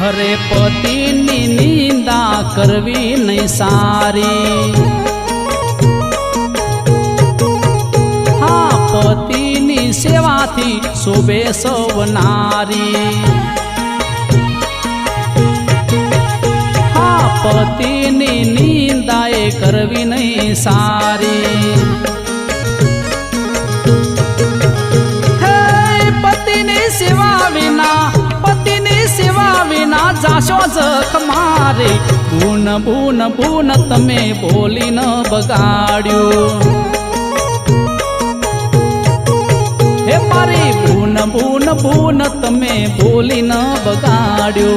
અરે પતિની નિંદા કરવી નહીં સારી, હા પતિની સેવાથી શોભે સૌનારી, હા પતિની નિંદા એ કરવી નહીં સારી। जाशो जख मारे बून बून बून तमे बोली न बगाड्यो, हे मारी बून बून बून तमे बोली न बगाड्यो।